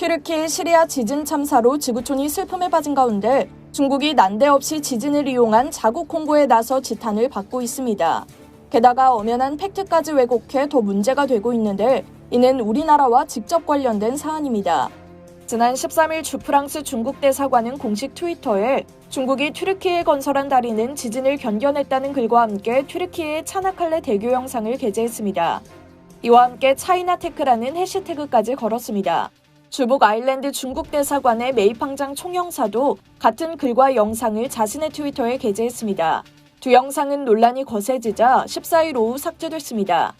튀르키예 시리아 지진 참사로 지구촌이 슬픔에 빠진 가운데 중국이 난데없이 지진을 이용한 자국 홍보에 나서 지탄을 받고 있습니다. 게다가 엄연한 팩트까지 왜곡해 더 문제가 되고 있는데 이는 우리나라와 직접 관련된 사안입니다. 지난 13일 주프랑스 중국 대사관은 공식 트위터에 중국이 튀르키예에 건설한 다리는 지진을 견뎌냈다는 글과 함께 튀르키예의 차나칼레 대교 영상을 게재했습니다. 이와 함께 차이나테크라는 해시태그까지 걸었습니다. 주북 아일랜드 중국 대사관의 메이팡장 총영사도 같은 글과 영상을 자신의 트위터에 게재했습니다. 두 영상은 논란이 거세지자 14일 오후 삭제됐습니다.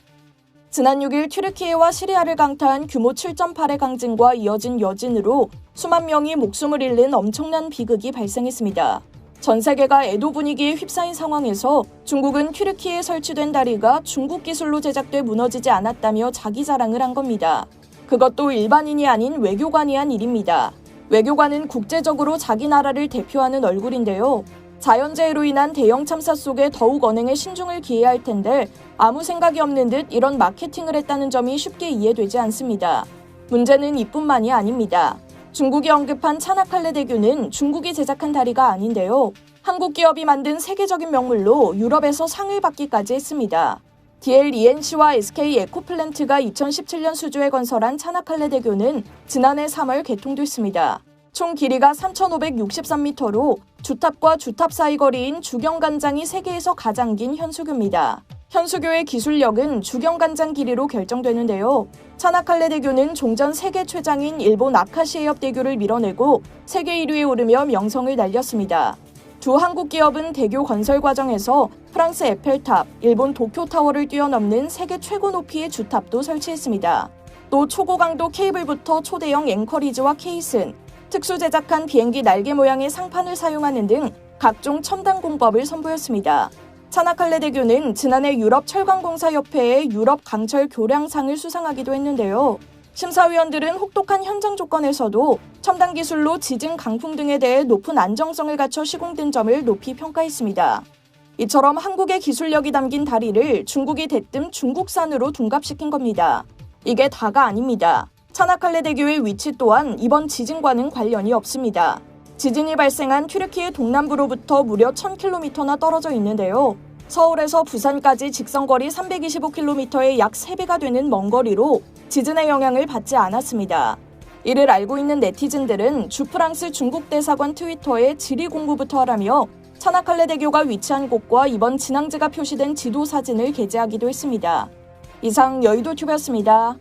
지난 6일 튀르키예와 시리아를 강타한 규모 7.8의 강진과 이어진 여진으로 수만 명이 목숨을 잃는 엄청난 비극이 발생했습니다. 전 세계가 애도 분위기에 휩싸인 상황에서 중국은 튀르키예에 설치된 다리가 중국 기술로 제작돼 무너지지 않았다며 자기 자랑을 한 겁니다. 그것도 일반인이 아닌 외교관이 한 일입니다. 외교관은 국제적으로 자기 나라를 대표하는 얼굴인데요. 자연재해로 인한 대형 참사 속에 더욱 언행에 신중을 기해야 할 텐데 아무 생각이 없는 듯 이런 마케팅을 했다는 점이 쉽게 이해되지 않습니다. 문제는 이뿐만이 아닙니다. 중국이 언급한 차나칼레 대교는 중국이 제작한 다리가 아닌데요. 한국 기업이 만든 세계적인 명물로 유럽에서 상을 받기까지 했습니다. DLENC와 SK 에코플랜트가 2017년 수주에 건설한 차나칼레 대교는 지난해 3월 개통됐습니다. 총 길이가 3,563m로 주탑과 주탑 사이 거리인 주경간장이 세계에서 가장 긴 현수교입니다. 현수교의 기술력은 주경간장 길이로 결정되는데요. 차나칼레 대교는 종전 세계 최장인 일본 아카시에협 대교를 밀어내고 세계 1위에 오르며 명성을 날렸습니다. 두 한국 기업은 대교 건설 과정에서 프랑스 에펠탑, 일본 도쿄타워를 뛰어넘는 세계 최고 높이의 주탑도 설치했습니다. 또 초고강도 케이블부터 초대형 앵커리지와 케이슨, 특수 제작한 비행기 날개 모양의 상판을 사용하는 등 각종 첨단 공법을 선보였습니다. 차나칼레 대교는 지난해 유럽 철강공사협회의 유럽 강철 교량상을 수상하기도 했는데요. 심사위원들은 혹독한 현장 조건에서도 첨단 기술로 지진, 강풍 등에 대해 높은 안정성을 갖춰 시공된 점을 높이 평가했습니다. 이처럼 한국의 기술력이 담긴 다리를 중국이 대뜸 중국산으로 둔갑시킨 겁니다. 이게 다가 아닙니다. 차나칼레 대교의 위치 또한 이번 지진과는 관련이 없습니다. 지진이 발생한 튀르키예 동남부로부터 무려 1000km나 떨어져 있는데요. 서울에서 부산까지 직선거리 325km의 약 3배가 되는 먼 거리로 지진의 영향을 받지 않았습니다. 이를 알고 있는 네티즌들은 주프랑스 중국 대사관 트위터에 지리 공부부터 하라며 차나칼레 대교가 위치한 곳과 이번 진앙지가 표시된 지도 사진을 게재하기도 했습니다. 이상 여의도튜브였습니다.